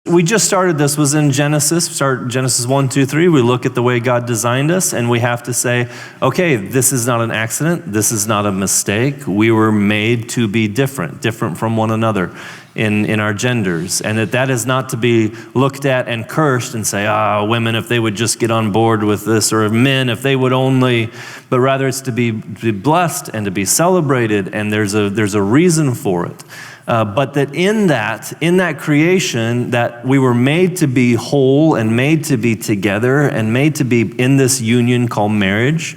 We just started, this was in Genesis, start Genesis 1, 2, 3. We look at the way God designed us, and we have to say, okay, this is not an accident. This is not a mistake. We were made to be different from one another in our genders. And that is not to be looked at and cursed and say, women, if they would just get on board with this, or men, if they would only, but rather it's to be blessed and to be celebrated, and there's a reason for it. But that in that creation, that we were made to be whole and made to be together and made to be in this union called marriage,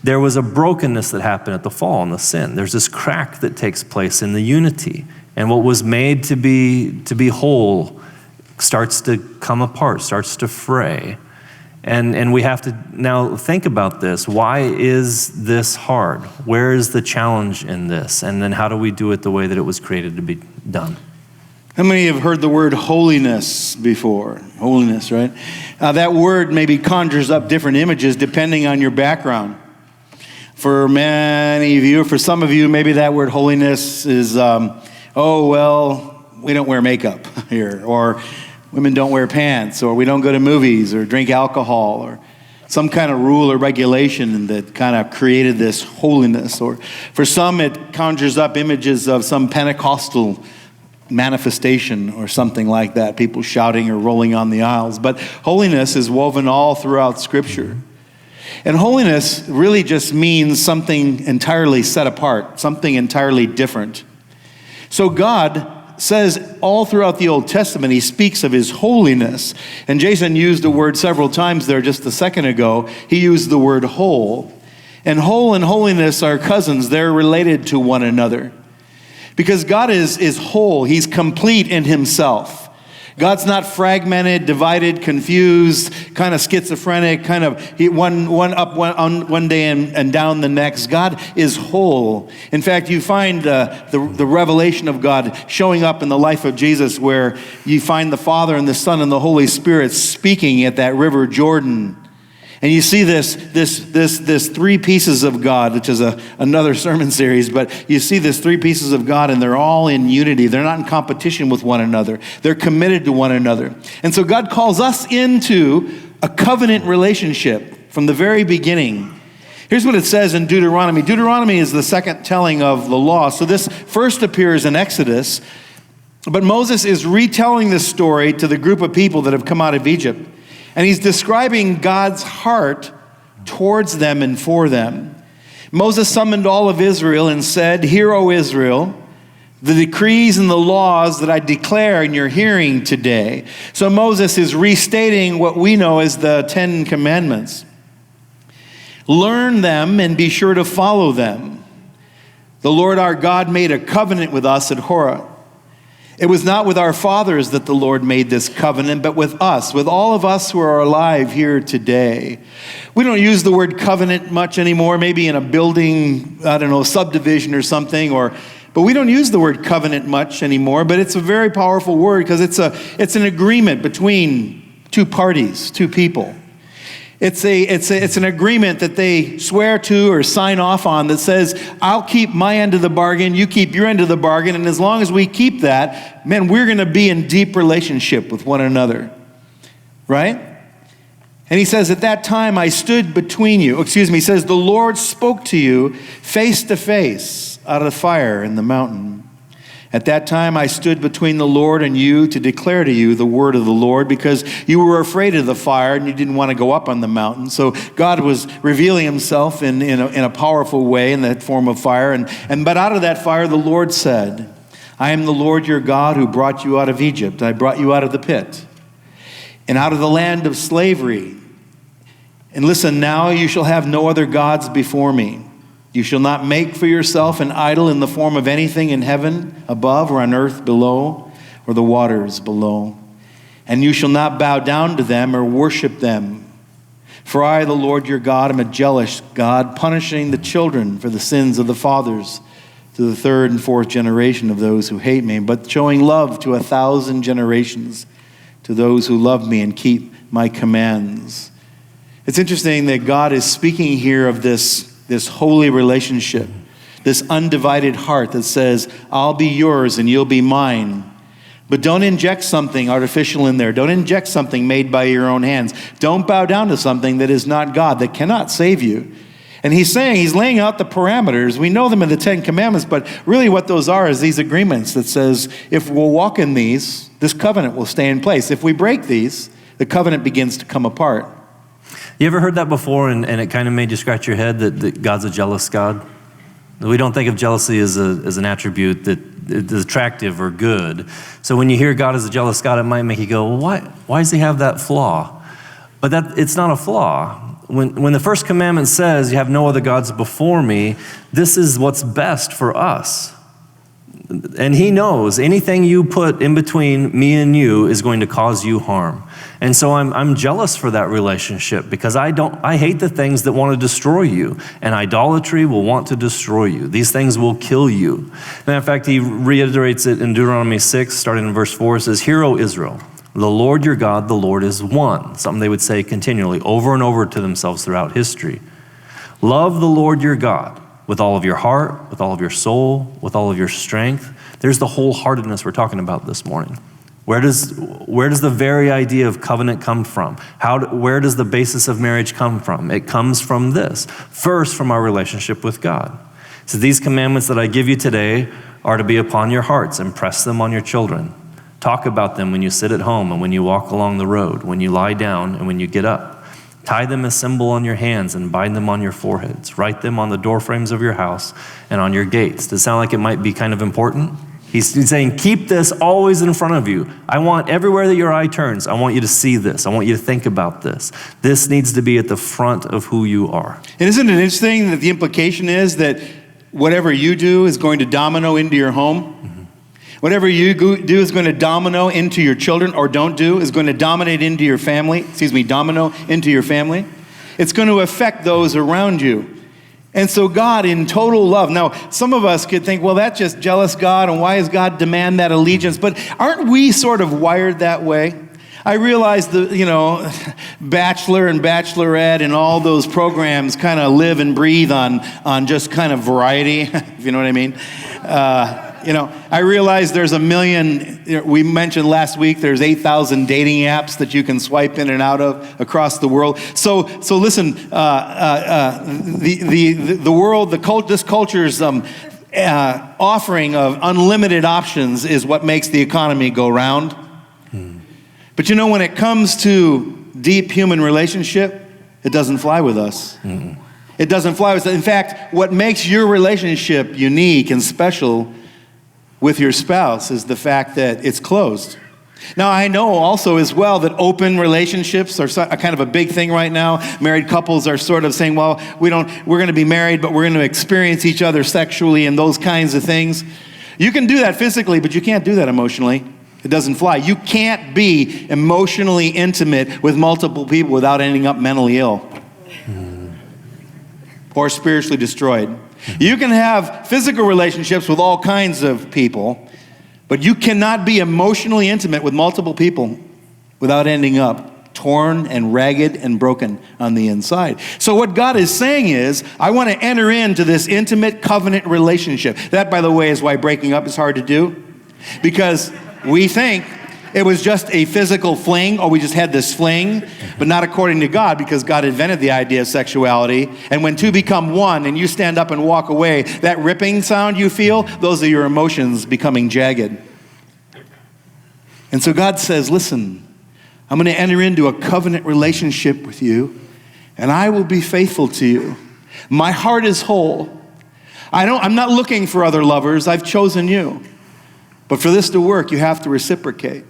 there was a brokenness that happened at the fall and the sin. There's this crack that takes place in the unity. And what was made to be whole starts to come apart, starts to fray. And we have to now think about this. Why is this hard? Where is the challenge in this? And then how do we do it the way that it was created to be done? How many have heard the word holiness before? Holiness, right? That word maybe conjures up different images depending on your background. For many of you, for some of you, maybe that word holiness is, we don't wear makeup here, or women don't wear pants, or we don't go to movies or drink alcohol, or some kind of rule or regulation that kind of created this holiness. Or for some, it conjures up images of some Pentecostal manifestation or something like that, people shouting or rolling on the aisles. But holiness is woven all throughout Scripture. And holiness really just means something entirely set apart, something entirely different. So God says all throughout the Old Testament, he speaks of his holiness. And Jason used the word several times there just a second ago. He used the word whole. And whole and holiness are cousins. They're related to one another. Because God is whole. He's complete in himself. God's not fragmented, divided, confused, kind of schizophrenic, kind of one up one day and down the next. God is whole. In fact, you find the revelation of God showing up in the life of Jesus, where you find the Father and the Son and the Holy Spirit speaking at that river Jordan. And you see this three pieces of God, which is another sermon series, but you see this three pieces of God, and they're all in unity. They're not in competition with one another. They're committed to one another. And so God calls us into a covenant relationship from the very beginning. Here's what it says in Deuteronomy. Deuteronomy is the second telling of the law. So this first appears in Exodus, but Moses is retelling this story to the group of people that have come out of Egypt. And he's describing God's heart towards them and for them. Moses summoned all of Israel and said, "Hear, O Israel, the decrees and the laws that I declare in your hearing today." So Moses is restating what we know as the 10 Commandments. "Learn them and be sure to follow them. The Lord our God made a covenant with us at Horeb. It was not with our fathers that the Lord made this covenant, but with us, with all of us who are alive here today." We don't use the word covenant much anymore, maybe in a building, subdivision or something, but we don't use the word covenant much anymore, but it's a very powerful word because it's an agreement between two parties, two people. It's an agreement that they swear to or sign off on that says, I'll keep my end of the bargain, you keep your end of the bargain, and as long as we keep that, man, we're going to be in deep relationship with one another. Right? And he says, at that time I stood between you. He says, the Lord spoke to you face to face out of the fire in the mountain. At that time I stood between the Lord and you to declare to you the word of the Lord, because you were afraid of the fire and you didn't want to go up on the mountain. So God was revealing himself in a powerful way in that form of fire. But out of that fire the Lord said, I am the Lord your God who brought you out of Egypt. I brought you out of the pit and out of the land of slavery. And listen, now you shall have no other gods before me. You shall not make for yourself an idol in the form of anything in heaven above or on earth below or the waters below. And you shall not bow down to them or worship them. For I, the Lord your God, am a jealous God, punishing the children for the sins of the fathers to the third and fourth generation of those who hate me, but showing love to 1,000 generations to those who love me and keep my commands. It's interesting that God is speaking here of this holy relationship, this undivided heart that says, I'll be yours and you'll be mine. But don't inject something artificial in there. Don't inject something made by your own hands. Don't bow down to something that is not God, that cannot save you. And he's laying out the parameters. We know them in the 10 Commandments, but really what those are is these agreements that says, if we'll walk in these, this covenant will stay in place. If we break these, the covenant begins to come apart. You ever heard that before and it kind of made you scratch your head that God's a jealous God? We don't think of jealousy as an attribute that is attractive or good. So when you hear God is a jealous God, it might make you go, well, why does he have that flaw? But it's not a flaw. When the first commandment says, you have no other gods before me, this is what's best for us. And he knows anything you put in between me and you is going to cause you harm. And so I'm jealous for that relationship because I hate the things that want to destroy you. And idolatry will want to destroy you. These things will kill you. And in fact, he reiterates it in Deuteronomy 6, starting in verse 4. It says, "Hear, O Israel, the Lord your God, the Lord is one." Something they would say continually over and over to themselves throughout history. "Love the Lord your God with all of your heart, with all of your soul, with all of your strength." There's the wholeheartedness we're talking about this morning. Where does the very idea of covenant come from? Where does the basis of marriage come from? It comes from this. First, from our relationship with God. So these commandments that I give you today are to be upon your hearts. Impress them on your children. Talk about them when you sit at home and when you walk along the road, when you lie down and when you get up. Tie them as symbol on your hands and bind them on your foreheads. Write them on the doorframes of your house and on your gates. Does it sound like it might be kind of important? He's saying, keep this always in front of you. I want everywhere that your eye turns, I want you to see this. I want you to think about this. This needs to be at the front of who you are. And isn't it interesting that the implication is that whatever you do is going to domino into your home? Mm-hmm. Whatever you do is going to domino into your children, or don't do is going to dominate into your family. Domino into your family. It's going to affect those around you. And so God, in total love. Now, some of us could think, well, that's just jealous God, and why does God demand that allegiance? But aren't we sort of wired that way? I realize Bachelor and Bachelorette and all those programs kind of live and breathe on just kind of variety, if you know what I mean. I realize there's a million, we mentioned last week, there's 8,000 dating apps that you can swipe in and out of across the world. So listen, the world, this culture's offering of unlimited options is what makes the economy go round. But when it comes to deep human relationship, it doesn't fly with us. Mm-mm. It doesn't fly with us. In fact, what makes your relationship unique and special with your spouse is the fact that it's closed. Now, I know also as well that open relationships are kind of a big thing right now. Married couples are sort of saying, well, we're going to be married, but we're going to experience each other sexually and those kinds of things. You can do that physically, but you can't do that emotionally. It doesn't fly. You can't be emotionally intimate with multiple people without ending up mentally ill or spiritually destroyed. You can have physical relationships with all kinds of people, but you cannot be emotionally intimate with multiple people without ending up torn and ragged and broken on the inside. So what God is saying is, I want to enter into this intimate covenant relationship. That, by the way, is why breaking up is hard to do, because we think it was just a physical fling, or we just had this fling, but not according to God, because God invented the idea of sexuality. And when two become one and you stand up and walk away, that ripping sound you feel, those are your emotions becoming jagged. And so God says, listen, I'm going to enter into a covenant relationship with you, and I will be faithful to you. My heart is whole. I'm not looking for other lovers. I've chosen you. But for this to work, you have to reciprocate.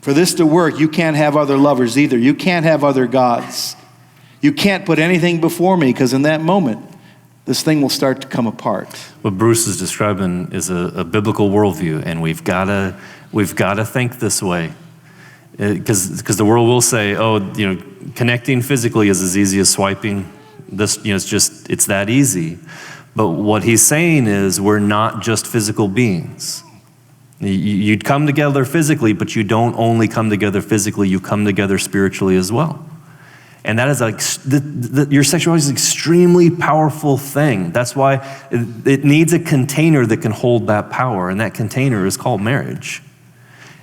For this to work, you can't have other lovers either. You can't have other gods. You can't put anything before me, because in that moment, this thing will start to come apart. What Bruce is describing is a biblical worldview, and we've got to think this way, because the world will say, connecting physically is as easy as swiping. It's that easy. But what he's saying is, we're not just physical beings. You'd come together physically, but you don't only come together physically, you come together spiritually as well. And that is your sexuality is an extremely powerful thing. That's why it needs a container that can hold that power, and that container is called marriage.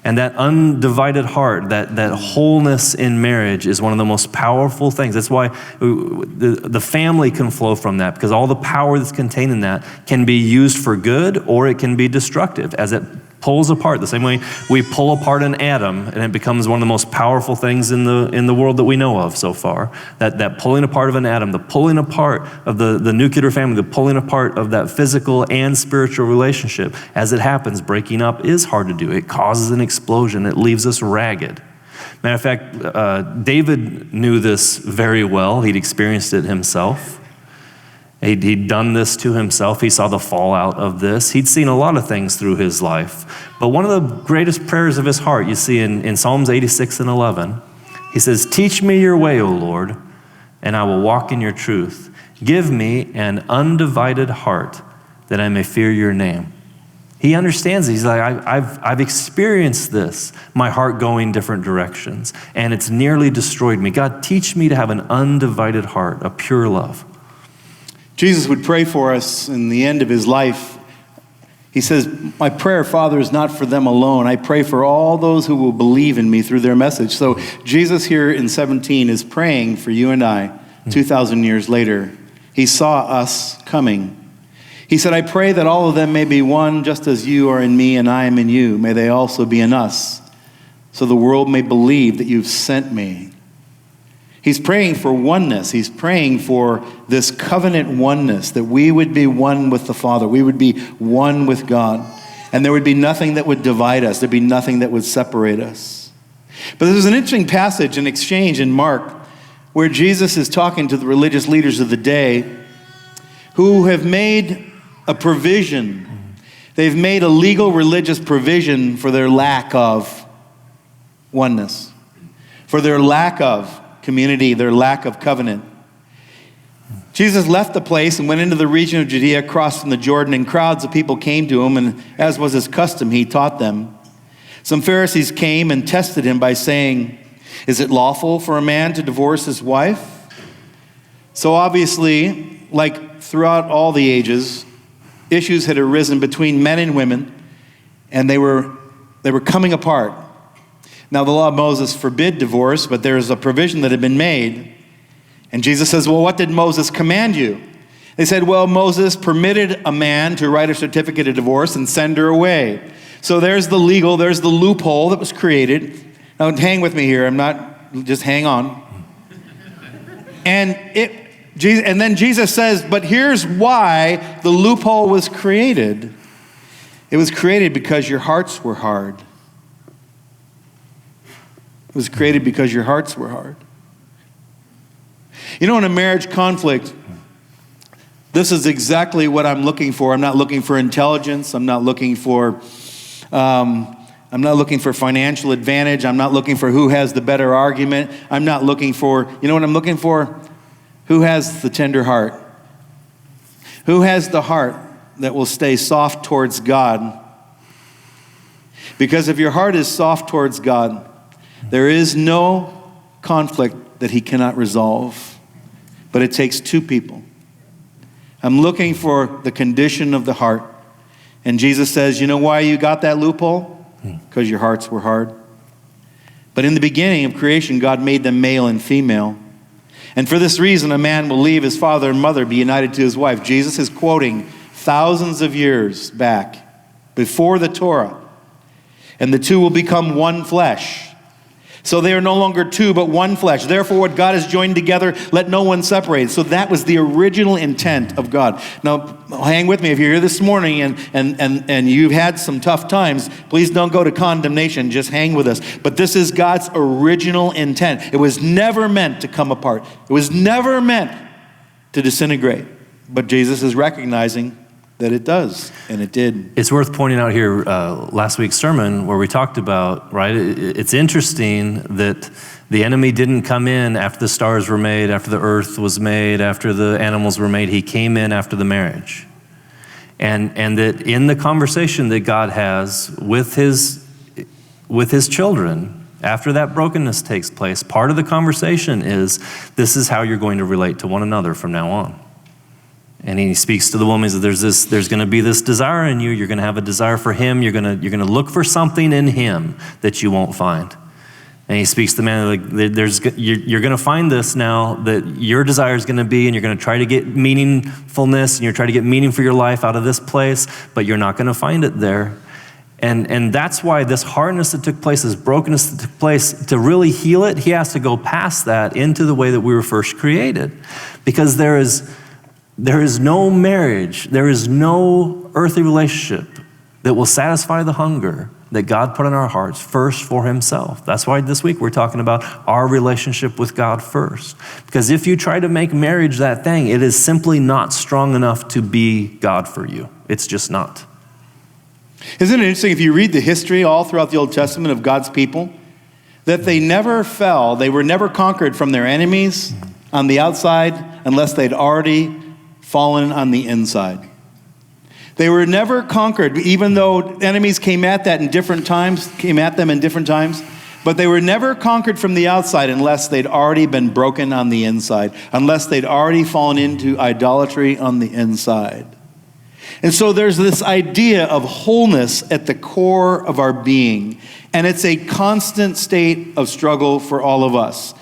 And that undivided heart, that wholeness in marriage is one of the most powerful things. That's why the family can flow from that, because all the power that's contained in that can be used for good or it can be destructive as it pulls apart. The same way we pull apart an atom and it becomes one of the most powerful things in the world that we know of so far. That pulling apart of an atom, the pulling apart of the nuclear family, the pulling apart of that physical and spiritual relationship. As it happens, breaking up is hard to do. It causes an explosion. It leaves us ragged. Matter of fact, David knew this very well. He'd experienced it himself. He'd done this to himself. He saw the fallout of this. He'd seen a lot of things through his life. But one of the greatest prayers of his heart, you see in Psalms 86 and 11, he says, "Teach me your way, O Lord, and I will walk in your truth. Give me an undivided heart that I may fear your name." He understands it. He's like, I've experienced this, my heart going different directions, and it's nearly destroyed me. God, teach me to have an undivided heart, a pure love. Jesus would pray for us in the end of his life. He says, "My prayer, Father, is not for them alone. I pray for all those who will believe in me through their message." So Jesus here in 17 is praying for you and I 2,000 years later. He saw us coming. He said, "I pray that all of them may be one, just as you are in me and I am in you. May they also be in us, so the world may believe that you've sent me." He's praying for oneness. He's praying for this covenant oneness, that we would be one with the Father. We would be one with God. And there would be nothing that would divide us. There'd be nothing that would separate us. But there's an interesting passage, an exchange in Mark, where Jesus is talking to the religious leaders of the day who have made a provision. They've made a legal religious provision for their lack of oneness, for their lack of community, their lack of covenant. Jesus left the place and went into the region of Judea, crossed from the Jordan, and crowds of people came to him, and as was his custom, he taught them. Some Pharisees came and tested him by saying, "Is it lawful for a man to divorce his wife?" So obviously, like throughout all the ages, issues had arisen between men and women, and they were coming apart. Now, the law of Moses forbid divorce, but there's a provision that had been made. And Jesus says, "Well, what did Moses command you?" They said, "Well, Moses permitted a man to write a certificate of divorce and send her away." So there's the loophole that was created. Now, hang with me here. Just hang on. And then Jesus says, but here's why the loophole was created. It was created because your hearts were hard. It was created because your hearts were hard. You know, in a marriage conflict, this is exactly what I'm looking for. I'm not looking for intelligence. I'm not looking for financial advantage. I'm not looking for who has the better argument. I'm not looking for, you know what I'm looking for? Who has the tender heart? Who has the heart that will stay soft towards God? Because if your heart is soft towards God, there is no conflict that he cannot resolve. But it takes two people. I'm looking for the condition of the heart. And Jesus says, you know why you got that loophole? Because your hearts were hard. But in the beginning of creation, God made them male and female. And for this reason, a man will leave his father and mother, be united to his wife. Jesus is quoting thousands of years back, before the Torah. And the two will become one flesh. So they are no longer two, but one flesh. Therefore, what God has joined together, let no one separate. So that was the original intent of God. Now, hang with me. If you're here this morning and you've had some tough times, please don't go to condemnation. Just hang with us. But this is God's original intent. It was never meant to come apart. It was never meant to disintegrate. But Jesus is recognizing that it does, and it did. It's worth pointing out here, last week's sermon where we talked about, right, it's interesting that the enemy didn't come in after the stars were made, after the earth was made, after the animals were made. He came in after the marriage. And that in the conversation that God has with his children, after that brokenness takes place, part of the conversation is, this is how you're going to relate to one another from now on. And he speaks to the woman. He says, there's going to be this desire in you. You're going to have a desire for him. You're going to look for something in him that you won't find. And he speaks to the man, like, you're going to find this now, that your desire is going to be, and you're going to try to get meaningfulness, and you're trying to get meaning for your life out of this place, but you're not going to find it there. And that's why this hardness that took place, this brokenness that took place, to really heal it, he has to go past that into the way that we were first created. Because there is no marriage, there is no earthly relationship that will satisfy the hunger that God put in our hearts first for himself. That's why this week we're talking about our relationship with God first. Because if you try to make marriage that thing, it is simply not strong enough to be God for you. It's just not. Isn't it interesting, if you read the history all throughout the Old Testament of God's people, that they never fell, they were never conquered from their enemies on the outside unless they'd already fallen on the inside. They were never conquered, even though enemies came at them in different times, but they were never conquered from the outside unless they'd already been broken on the inside, unless they'd already fallen into idolatry on the inside. And so there's this idea of wholeness at the core of our being, and it's a constant state of struggle for all of us.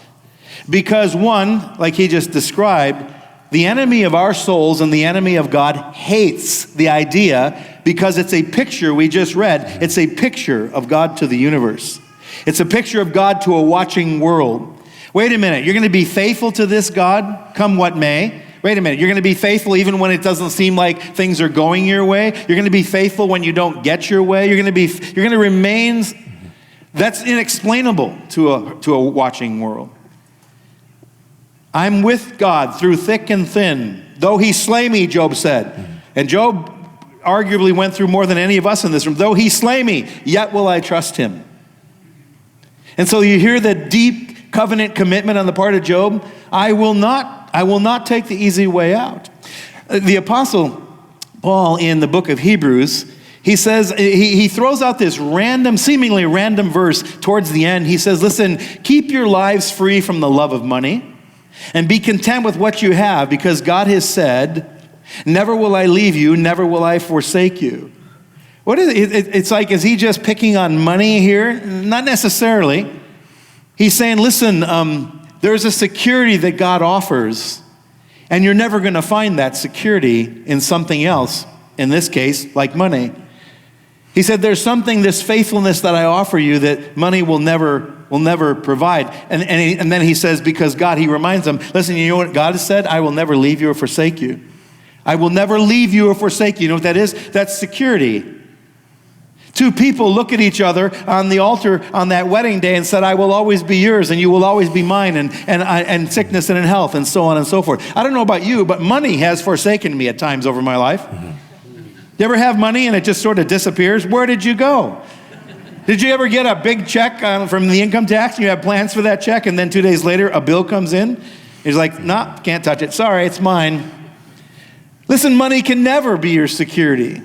Because one, like he just described, the enemy of our souls and the enemy of God hates the idea, because it's a picture we just read. It's a picture of God to the universe. It's a picture of God to a watching world. Wait a minute, you're going to be faithful to this God, come what may. Wait a minute, you're going to be faithful even when it doesn't seem like things are going your way. You're going to be faithful when you don't get your way. You're going to remain. That's inexplainable to a watching world. I'm with God through thick and thin. Though he slay me, Job said. And Job arguably went through more than any of us in this room. Though he slay me, yet will I trust him. And so you hear the deep covenant commitment on the part of Job. I will not take the easy way out. The Apostle Paul in the book of Hebrews, he says, he throws out this seemingly random verse towards the end. He says, listen, keep your lives free from the love of money, and be content with what you have, because God has said, never will I leave you, never will I forsake you. What is it? It's like, is he just picking on money here? Not necessarily. He's saying, listen, there's a security that God offers, and you're never going to find that security in something else, in this case, like money. He said, there's something, this faithfulness that I offer you, that money will never provide. And then he says, because God, he reminds them, listen, you know what God has said? I will never leave you or forsake you. I will never leave you or forsake you. You know what that is? That's security. Two people look at each other on the altar on that wedding day and said, I will always be yours and you will always be mine, and sickness and in health, and so on and so forth. I don't know about you, but money has forsaken me at times over my life. You ever have money and it just sort of disappears? Where did you go? Did you ever get a big check from the income tax and you have plans for that check, and then 2 days later a bill comes in? He's like, nah, can't touch it. Sorry, it's mine. Listen, money can never be your security.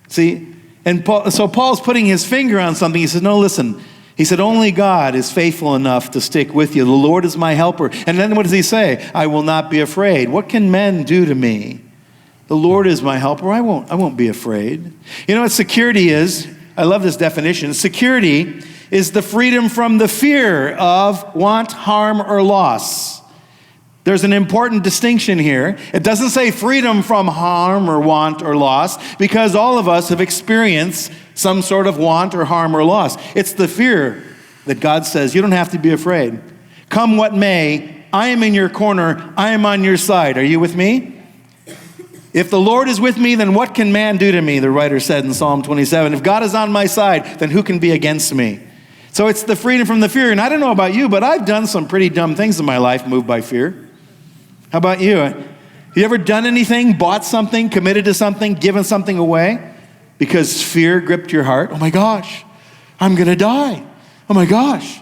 See? And so Paul's putting his finger on something. He says, no, listen. He said, only God is faithful enough to stick with you. The Lord is my helper. And then what does he say? I will not be afraid. What can men do to me? The Lord is my helper. I won't be afraid. You know what security is? I love this definition. Security is the freedom from the fear of want, harm, or loss. There's an important distinction here. It doesn't say freedom from harm or want or loss, because all of us have experienced some sort of want or harm or loss. It's the fear that God says, you don't have to be afraid. Come what may, I am in your corner, I am on your side. Are you with me? If the Lord is with me, then what can man do to me? The writer said in Psalm 27. If God is on my side, then who can be against me? So it's the freedom from the fear. And I don't know about you, but I've done some pretty dumb things in my life moved by fear. How about you? Have you ever done anything, bought something, committed to something, given something away because fear gripped your heart? Oh my gosh, I'm going to die. Oh my gosh,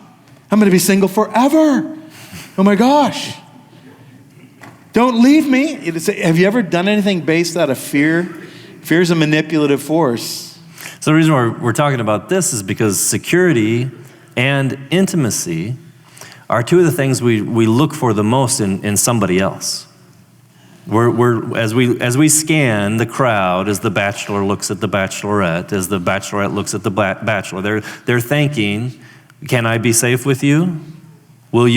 I'm going to be single forever. Oh my gosh. Don't leave me. Have you ever done anything based out of fear? Fear is a manipulative force. So the reason we're talking about this is because security and intimacy are two of the things we look for the most in somebody else. As we scan the crowd, as the bachelor looks at the bachelorette, as the bachelorette looks at the bachelor, they're thinking, can I be safe with you? Are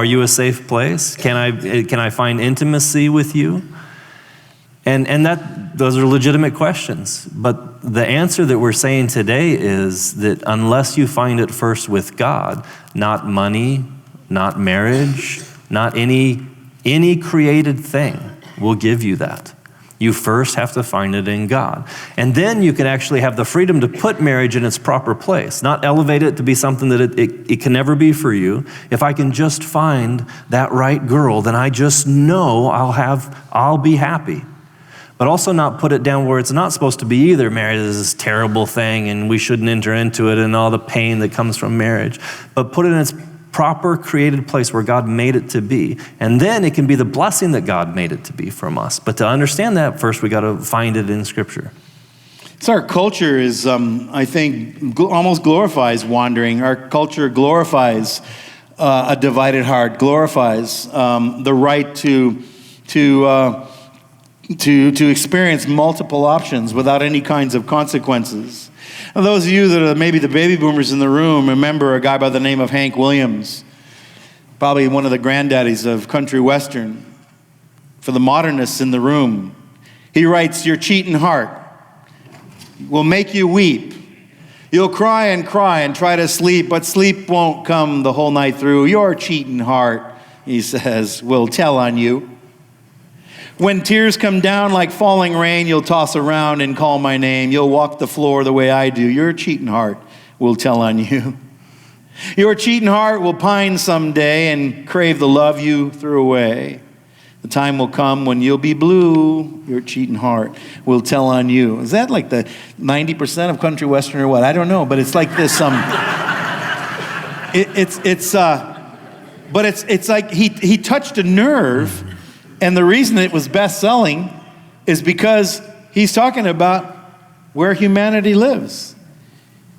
you a safe place? Can I find intimacy with you? And those are legitimate questions. But the answer that we're saying today is that unless you find it first with God, not money, not marriage, not any created thing will give you that. You first have to find it in God. And then you can actually have the freedom to put marriage in its proper place, not elevate it to be something that it can never be for you. If I can just find that right girl, then I just know I'll be happy. But also not put it down where it's not supposed to be either. Marriage is this terrible thing and we shouldn't enter into it and all the pain that comes from marriage. But put it in its proper created place where God made it to be. And then it can be the blessing that God made it to be from us. But to understand that, first we got to find it in Scripture. So our culture is, I think, almost glorifies wandering. Our culture glorifies a divided heart, glorifies the right to experience multiple options without any kinds of consequences. And those of you that are maybe the baby boomers in the room remember a guy by the name of Hank Williams, probably one of the granddaddies of country western. For the modernists in the room, he writes, "Your cheating heart will make you weep. You'll cry and try to sleep, but sleep won't come the whole night through. Your cheating heart," he says, "will tell on you. When tears come down like falling rain, you'll toss around and call my name. You'll walk the floor the way I do. Your cheating heart will tell on you. Your cheating heart will pine someday and crave the love you threw away. The time will come when you'll be blue. Your cheating heart will tell on you." Is that like the 90% of country western or what? I don't know, but it's like this. It's like he touched a nerve. And the reason it was best-selling is because he's talking about where humanity lives.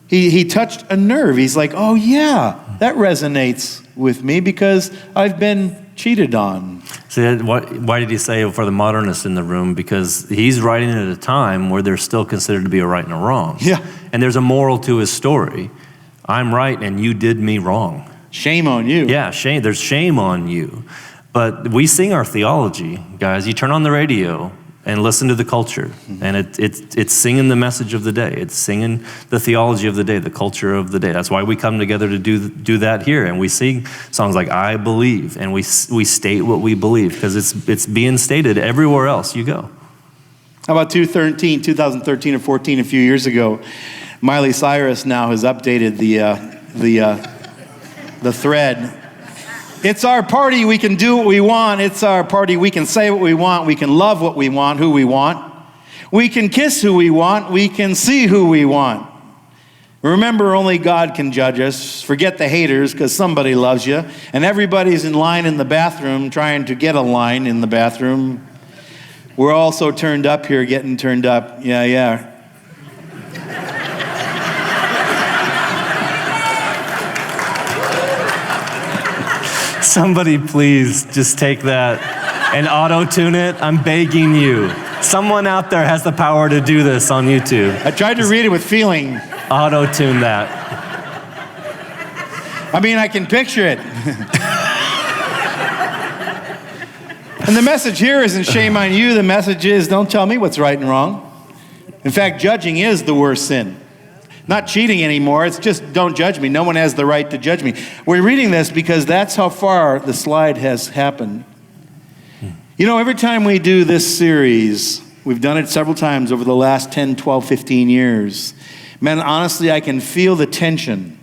He touched a nerve. He's like, oh yeah, that resonates with me because I've been cheated on. See, why did he say for the modernists in the room? Because he's writing at a time where there's still considered to be a right and a wrong. Yeah. And there's a moral to his story. I'm right and you did me wrong. Shame on you. Yeah, shame. There's shame on you. But we sing our theology, guys. You turn on the radio and listen to the culture, and it's singing the message of the day. It's singing the theology of the day, the culture of the day. That's why we come together to do that here, and we sing songs like "I Believe," and we state what we believe because it's being stated everywhere else you go. How about 2013 or 14, a few years ago, Miley Cyrus now has updated the thread. It's our party, we can do what we want. It's our party, we can say what we want. We can love what we want, who we want. We can kiss who we want. We can see who we want. Remember, only God can judge us. Forget the haters, because somebody loves you. And everybody's in line in the bathroom, trying to get a line in the bathroom. We're all so turned up here, getting turned up. Yeah. Somebody please just take that and auto-tune it. I'm begging you. Someone out there has the power to do this on YouTube. I tried to read it with feeling. Auto-tune that. I mean, I can picture it. And the message here isn't shame on you. The message is don't tell me what's right and wrong. In fact, judging is the worst sin. Not cheating anymore. It's just don't judge me. No one has the right to judge me. We're reading this because that's how far the slide has happened. You know, every time we do this series, we've done it several times over the last 10, 12, 15 years. Man, honestly, I can feel the tension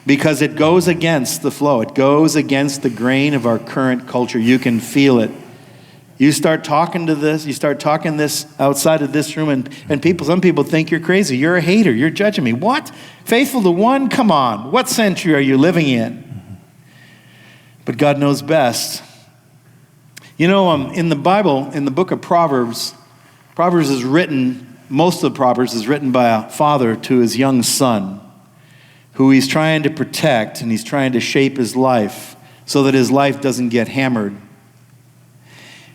because it goes against the flow. It goes against the grain of our current culture. You can feel it. You start talking this outside of this room, and some people think you're crazy. You're a hater. You're judging me. What? Faithful to one? Come on. What century are you living in? But God knows best. You know, in the Bible, in the book of Proverbs, most of the Proverbs is written by a father to his young son, who he's trying to protect, and he's trying to shape his life so that his life doesn't get hammered.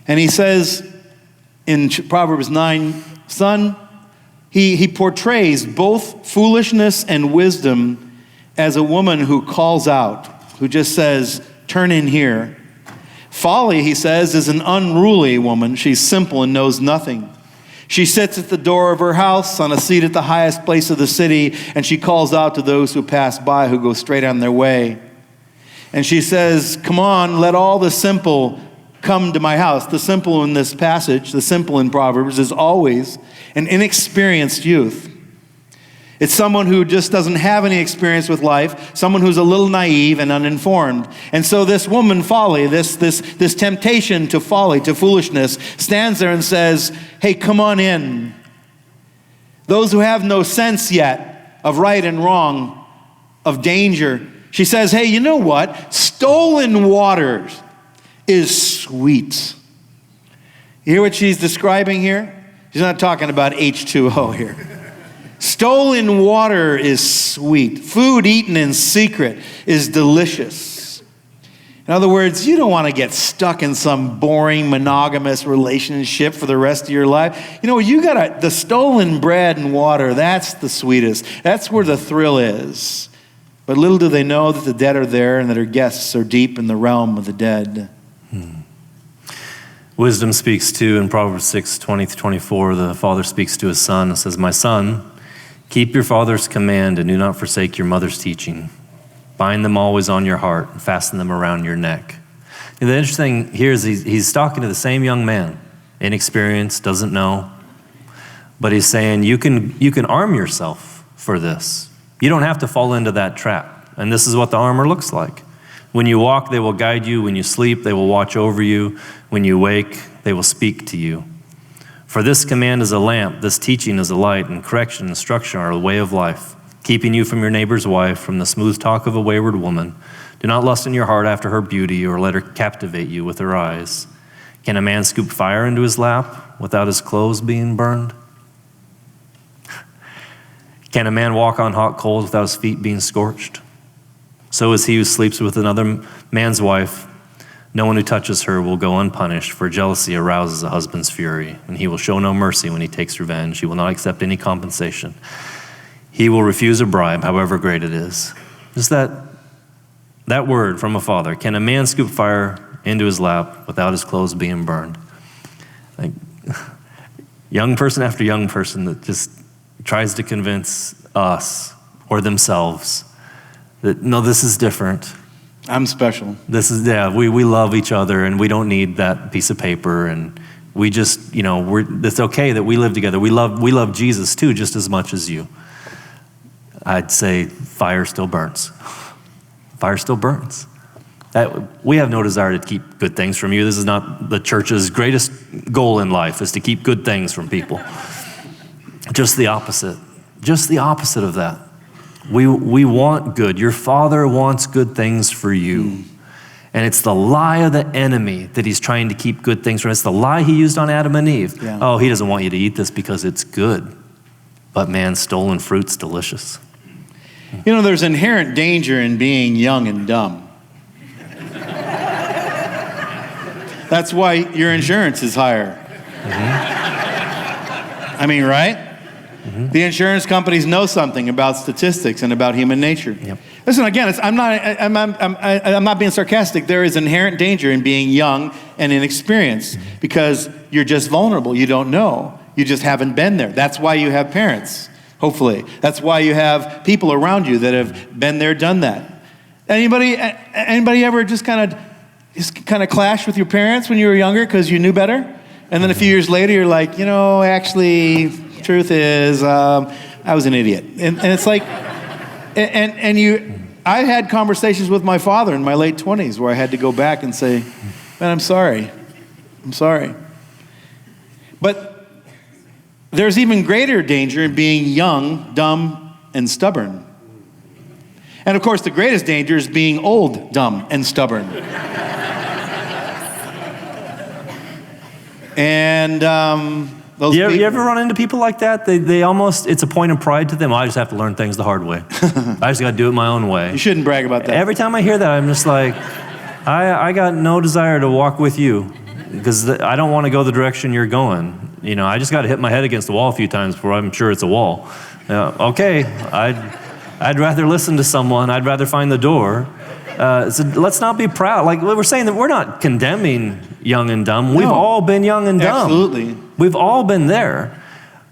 And he says in Proverbs 9, son, he portrays both foolishness and wisdom as a woman who calls out, who just says, turn in here. Folly, he says, is an unruly woman. She's simple and knows nothing. She sits at the door of her house on a seat at the highest place of the city, and she calls out to those who pass by, who go straight on their way. And she says, come on, let all the simple come to my house. The simple in this passage, the simple in Proverbs, is always an inexperienced youth. It's someone who just doesn't have any experience with life, someone who's a little naive and uninformed. And so this woman, folly, this temptation to folly, to foolishness, stands there and says, hey, come on in. Those who have no sense yet of right and wrong, of danger, she says, hey, you know what? Stolen water is sweet. You hear what she's describing here? She's not talking about H2O here. Stolen water is sweet. Food eaten in secret is delicious. In other words, you don't want to get stuck in some boring monogamous relationship for the rest of your life. You know, the stolen bread and water, that's the sweetest. That's where the thrill is. But little do they know that the dead are there and that her guests are deep in the realm of the dead. Wisdom speaks too in Proverbs 6:20-24. The father speaks to his son and says, my son, keep your father's command and do not forsake your mother's teaching. Bind them always on your heart and fasten them around your neck. And the interesting here is he's talking to the same young man, inexperienced, doesn't know, but he's saying you can arm yourself for this. You don't have to fall into that trap. And this is what the armor looks like. When you walk, they will guide you. When you sleep, they will watch over you. When you wake, they will speak to you. For this command is a lamp, this teaching is a light, and correction and instruction are a way of life, keeping you from your neighbor's wife, from the smooth talk of a wayward woman. Do not lust in your heart after her beauty, or let her captivate you with her eyes. Can a man scoop fire into his lap without his clothes being burned? Can a man walk on hot coals without his feet being scorched? So is he who sleeps with another man's wife. No one who touches her will go unpunished, for jealousy arouses a husband's fury, and he will show no mercy when he takes revenge. He will not accept any compensation. He will refuse a bribe, however great it is. Just that word from a father. Can a man scoop fire into his lap without his clothes being burned? Like, young person after young person that just tries to convince us or themselves that, no, this is different. I'm special. This is, we love each other and we don't need that piece of paper, and we just, it's okay that we live together. We love Jesus too, just as much as you. I'd say fire still burns. Fire still burns. We have no desire to keep good things from you. This is not the church's greatest goal in life, is to keep good things from people. Just the opposite. Just the opposite of that. We want good. Your Father wants good things for you. And it's the lie of the enemy that he's trying to keep good things from. It's the lie he used on Adam and Eve. Yeah. Oh, he doesn't want you to eat this because it's good. But man, stolen fruit's delicious. There's inherent danger in being young and dumb. That's why your insurance is higher. Mm-hmm. I mean, right? Mm-hmm. The insurance companies know something about statistics and about human nature. Yep. Listen, again, I'm not being sarcastic. There is inherent danger in being young and inexperienced because you're just vulnerable. You don't know. You just haven't been there. That's why you have parents, hopefully. That's why you have people around you that have been there, done that. Anybody ever just kind of clash with your parents when you were younger because you knew better? And then a few years later, you're like, actually, truth is, I was an idiot. And it's like, I had conversations with my father in my late 20s where I had to go back and say, man, I'm sorry. But there's even greater danger in being young, dumb, and stubborn. And of course, the greatest danger is being old, dumb, and stubborn. And you ever run into people like that? They almost, it's a point of pride to them. I just have to learn things the hard way. I just got to do it my own way. You shouldn't brag about that. Every time I hear that, I'm just like, I got no desire to walk with you. because I don't want to go the direction you're going. You know, I just got to hit my head against the wall a few times before I'm sure it's a wall. Okay, I'd rather listen to someone. I'd rather find the door. So let's not be proud. Like we're saying that we're not condemning young and dumb. We've all been young and dumb. Absolutely. We've all been there.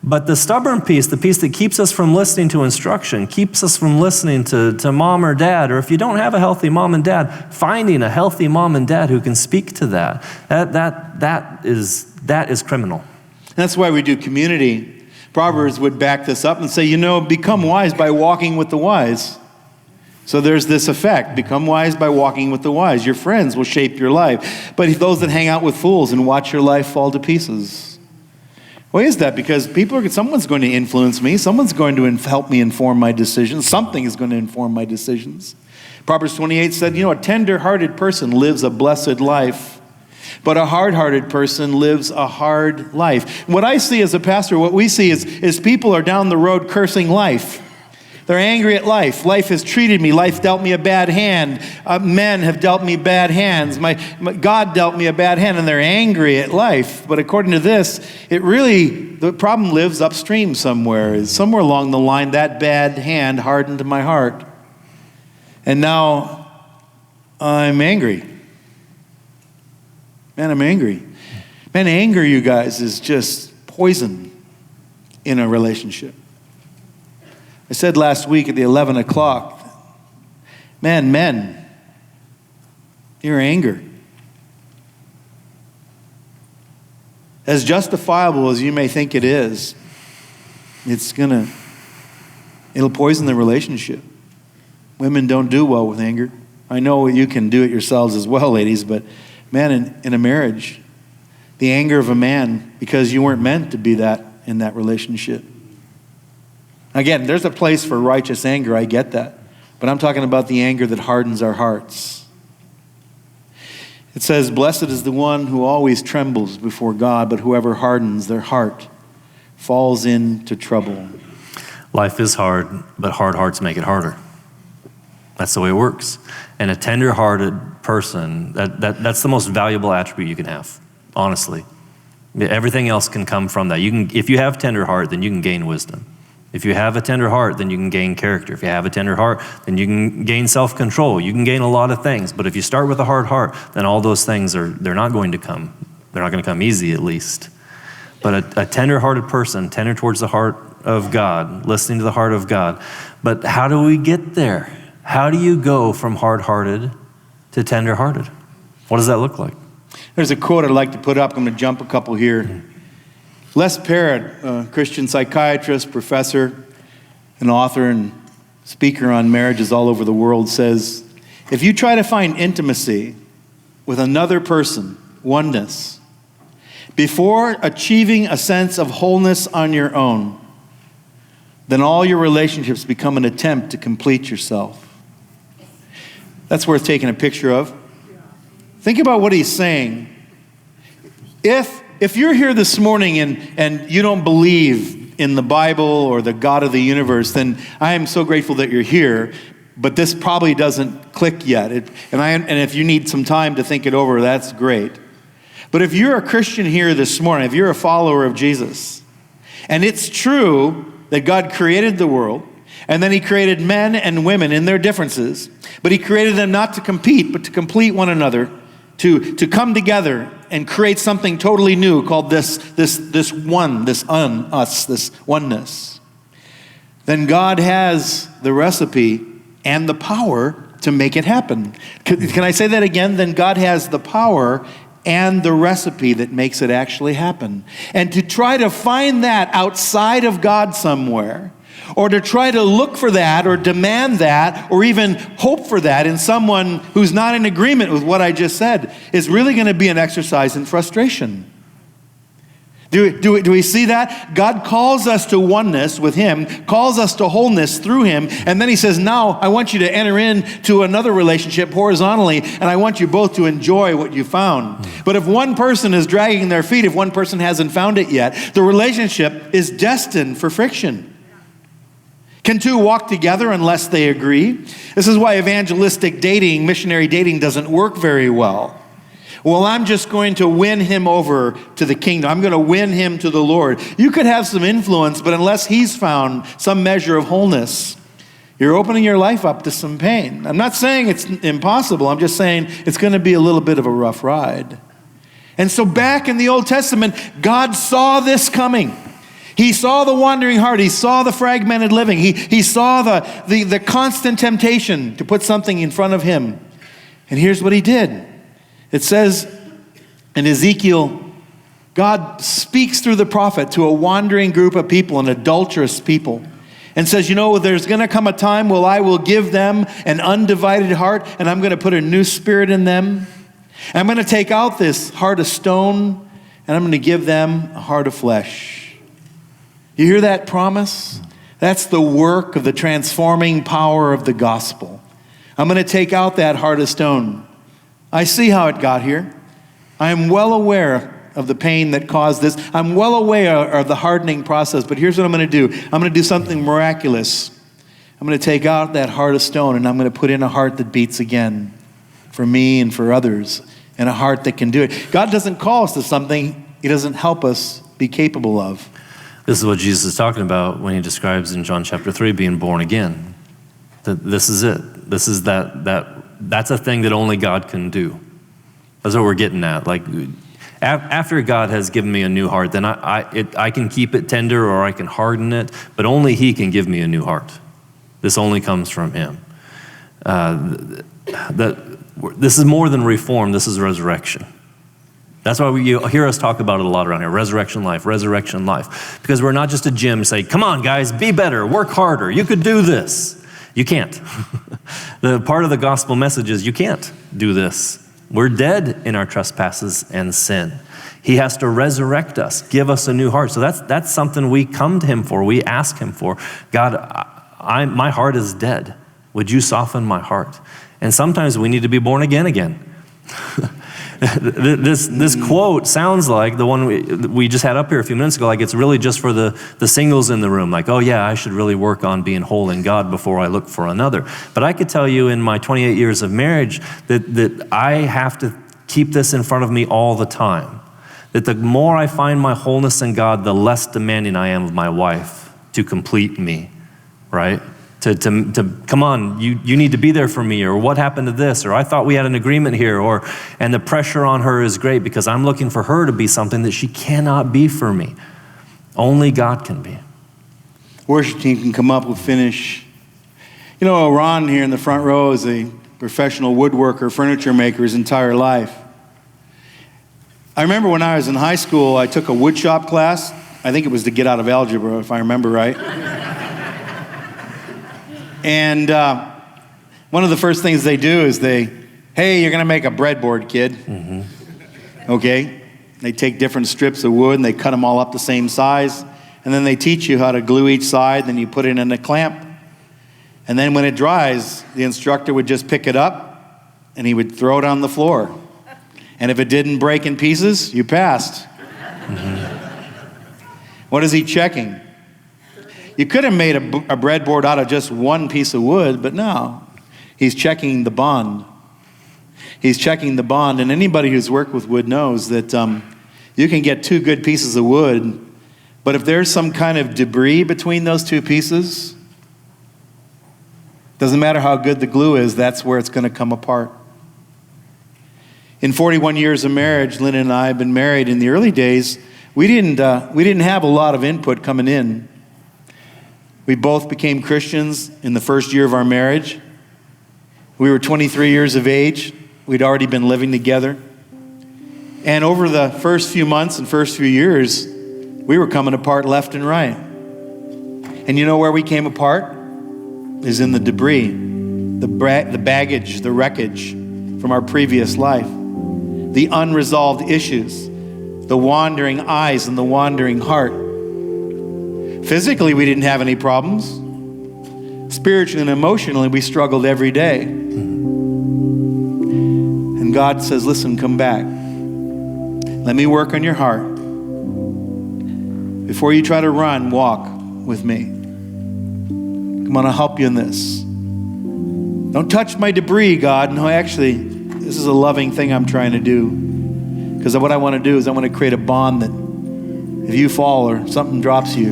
But the stubborn piece, the piece that keeps us from listening to instruction, keeps us from listening to mom or dad, or if you don't have a healthy mom and dad, finding a healthy mom and dad who can speak to that is criminal. That's why we do community. Proverbs would back this up and say, become wise by walking with the wise. So there's this effect. Become wise by walking with the wise. Your friends will shape your life. But those that hang out with fools and watch your life fall to pieces. Why is that? Because someone's going to influence me. Someone's going to help me inform my decisions. Something is going to inform my decisions. Proverbs 28 said, a tender-hearted person lives a blessed life, but a hard-hearted person lives a hard life. What I see as a pastor, what we see is people are down the road cursing life. They're angry at life. Life has treated me. Life dealt me a bad hand. Men have dealt me bad hands. My God dealt me a bad hand, and they're angry at life. But according to this, the problem lives upstream somewhere. Somewhere along the line, that bad hand hardened my heart. And now I'm angry. Man, I'm angry. Man, anger, you guys, is just poison in a relationship. I said last week at the 11 o'clock, men, your anger, as justifiable as you may think it is, it'll poison the relationship. Women don't do well with anger. I know you can do it yourselves as well, ladies, but man, in a marriage, the anger of a man, because you weren't meant to be that in that relationship. Again, there's a place for righteous anger, I get that. But I'm talking about the anger that hardens our hearts. It says, blessed is the one who always trembles before God, but whoever hardens their heart falls into trouble. Life is hard, but hard hearts make it harder. That's the way it works. And a tender-hearted person, that's the most valuable attribute you can have, honestly. Everything else can come from that. If you have tender heart, then you can gain wisdom. If you have a tender heart, then you can gain character. If you have a tender heart, then you can gain self-control. You can gain a lot of things. But if you start with a hard heart, then all those things they're not going to come. They're not going to come easy, at least. But a tender-hearted person, tender towards the heart of God, listening to the heart of God. But how do we get there? How do you go from hard-hearted to tender-hearted? What does that look like? There's a quote I'd like to put up. I'm going to jump a couple here. Les Parrott, a Christian psychiatrist, professor, an author, and speaker on marriages all over the world, says, if you try to find intimacy with another person, oneness, before achieving a sense of wholeness on your own, then all your relationships become an attempt to complete yourself. That's worth taking a picture of. Think about what he's saying. If you're here this morning and you don't believe in the Bible or the God of the universe, then I am so grateful that you're here, but this probably doesn't click yet. And if you need some time to think it over, that's great. But if you're a Christian here this morning, if you're a follower of Jesus, and it's true that God created the world, and then he created men and women in their differences, but he created them not to compete, but to complete one another, to come together and create something totally new called this oneness. Then God has the recipe and the power to make it happen. Can I say that again? Then God has the power and the recipe that makes it actually happen. And to try to find that outside of God somewhere, or to try to look for that or demand that or even hope for that in someone who's not in agreement with what I just said is really going to be an exercise in frustration. Do we see that? God calls us to oneness with him, calls us to wholeness through him, and then he says, now I want you to enter into another relationship horizontally, and I want you both to enjoy what you found. But if one person is dragging their feet, if one person hasn't found it yet, the relationship is destined for friction. Can two walk together unless they agree? This is why evangelistic dating, missionary dating doesn't work very well. Well, I'm just going to win him over to the kingdom. I'm going to win him to the Lord. You could have some influence, but unless he's found some measure of wholeness, you're opening your life up to some pain. I'm not saying it's impossible. I'm just saying it's going to be a little bit of a rough ride. And so back in the Old Testament, God saw this coming. He saw the wandering heart. He saw the fragmented living. He saw the constant temptation to put something in front of him. And here's what he did. It says in Ezekiel, God speaks through the prophet to a wandering group of people, an adulterous people, and says, there's going to come a time when I will give them an undivided heart, and I'm going to put a new spirit in them. And I'm going to take out this heart of stone, and I'm going to give them a heart of flesh. You hear that promise? That's the work of the transforming power of the gospel. I'm going to take out that heart of stone. I see how it got here. I am well aware of the pain that caused this. I'm well aware of the hardening process, but here's what I'm going to do. I'm going to do something miraculous. I'm going to take out that heart of stone, and I'm going to put in a heart that beats again for me and for others, and a heart that can do it. God doesn't call us to something he doesn't help us be capable of. This is what Jesus is talking about when he describes in John chapter 3 being born again. This is it. This is that's a thing that only God can do. That's what we're getting at. Like, after God has given me a new heart, then I can keep it tender or I can harden it, but only he can give me a new heart. This only comes from him. This is more than reform. This is resurrection. That's why you hear us talk about it a lot around here. Resurrection life. Because we're not just a gym say, come on guys, be better, work harder. You could do this. You can't. The part of the gospel message is you can't do this. We're dead in our trespasses and sin. He has to resurrect us, give us a new heart. So that's something we come to him for. We ask him for. God, my heart is dead. Would you soften my heart? And sometimes we need to be born again. This quote sounds like the one we just had up here a few minutes ago, like it's really just for the singles in the room. Like, oh yeah, I should really work on being whole in God before I look for another. But I could tell you in my 28 years of marriage that I have to keep this in front of me all the time. That the more I find my wholeness in God, the less demanding I am of my wife to complete me, right? To come on, you need to be there for me, or what happened to this, or I thought we had an agreement here, and the pressure on her is great because I'm looking for her to be something that she cannot be for me. Only God can be. Worship team can come up, we'll finish. Ron here in the front row is a professional woodworker, furniture maker his entire life. I remember when I was in high school, I took a wood shop class. I think it was to get out of algebra, if I remember right. And one of the first things they do is hey, you're going to make a breadboard, kid. Mm-hmm. Okay? They take different strips of wood and they cut them all up the same size. And then they teach you how to glue each side. Then you put it in a clamp. And then when it dries, the instructor would just pick it up and he would throw it on the floor. And if it didn't break in pieces, you passed. Mm-hmm. What is he checking? You could have made a breadboard out of just one piece of wood, but no. He's checking the bond. He's checking the bond, and anybody who's worked with wood knows that you can get two good pieces of wood, but if there's some kind of debris between those two pieces, doesn't matter how good the glue is, that's where it's going to come apart. In 41 years of marriage, Lynn and I have been married. In the early days, we didn't have a lot of input coming in. We both became Christians in the first year of our marriage. We were 23 years of age. We'd already been living together. And over the first few months and first few years, we were coming apart left and right. And you know where we came apart? Is in the debris, the baggage, the wreckage from our previous life, the unresolved issues, the wandering eyes and the wandering heart. Physically, we didn't have any problems. Spiritually and emotionally, we struggled every day. And God says, listen, come back. Let me work on your heart. Before you try to run, walk with me. Come on, I'll help you in this. Don't touch my debris, God. No, actually, this is a loving thing I'm trying to do. Because what I want to do is I want to create a bond that if you fall or something drops you,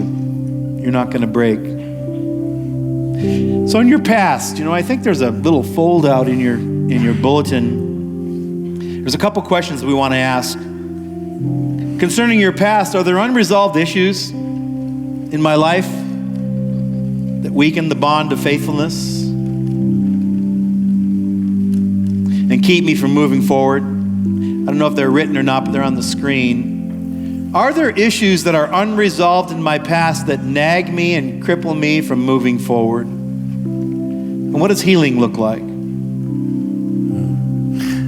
you're not going to break. So in your past, I think there's a little fold out in your bulletin. There's a couple questions we want to ask. Concerning your past, are there unresolved issues in my life that weaken the bond of faithfulness and keep me from moving forward? I don't know if they're written or not, but they're on the screen. Are there issues that are unresolved in my past that nag me and cripple me from moving forward? And what does healing look like?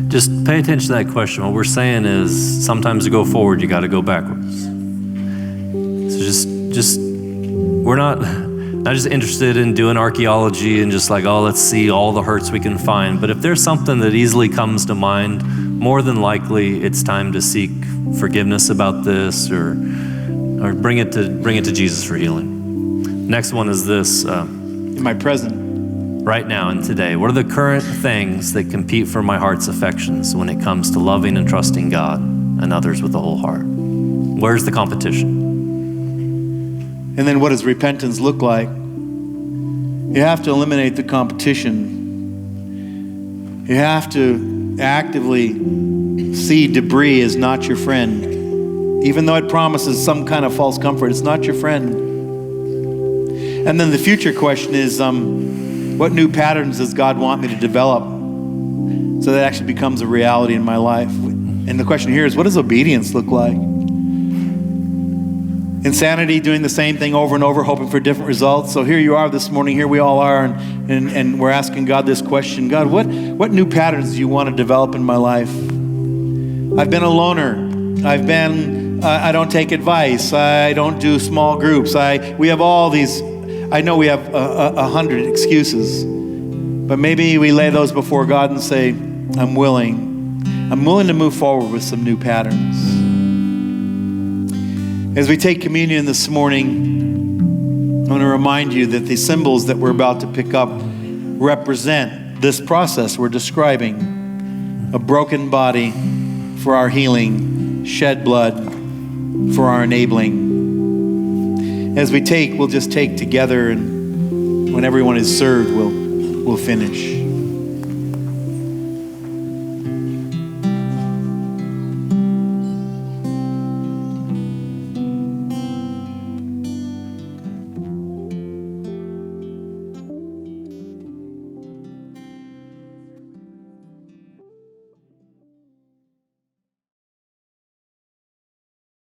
Just pay attention to that question. What we're saying is sometimes to go forward, you got to go backwards. So just we're not just interested in doing archaeology and just like, oh, let's see all the hurts we can find. But if there's something that easily comes to mind, more than likely it's time to seek forgiveness about this or bring it to Jesus for healing. Next one is this. In my present. Right now and today, what are the current things that compete for my heart's affections when it comes to loving and trusting God and others with the whole heart? Where's the competition? And then what does repentance look like? You have to eliminate the competition. You have to actively see debris as not your friend. Even though it promises some kind of false comfort, it's not your friend. And then the future question is, what new patterns does God want me to develop so that actually becomes a reality in my life? And the question here is, what does obedience look like? Insanity, doing the same thing over and over, hoping for different results. So here you are this morning, here we all are, and we're asking God this question. God, what new patterns do you want to develop in my life? I've been a loner. I don't take advice. I don't do small groups. We have all these, I know we have 100 excuses, but maybe we lay those before God and say, I'm willing to move forward with some new patterns. As we take communion this morning, I want to remind you that the symbols that we're about to pick up represent this process we're describing. A broken body for our healing, shed blood for our enabling. As we take, we'll just take together, and when everyone is served, we'll finish.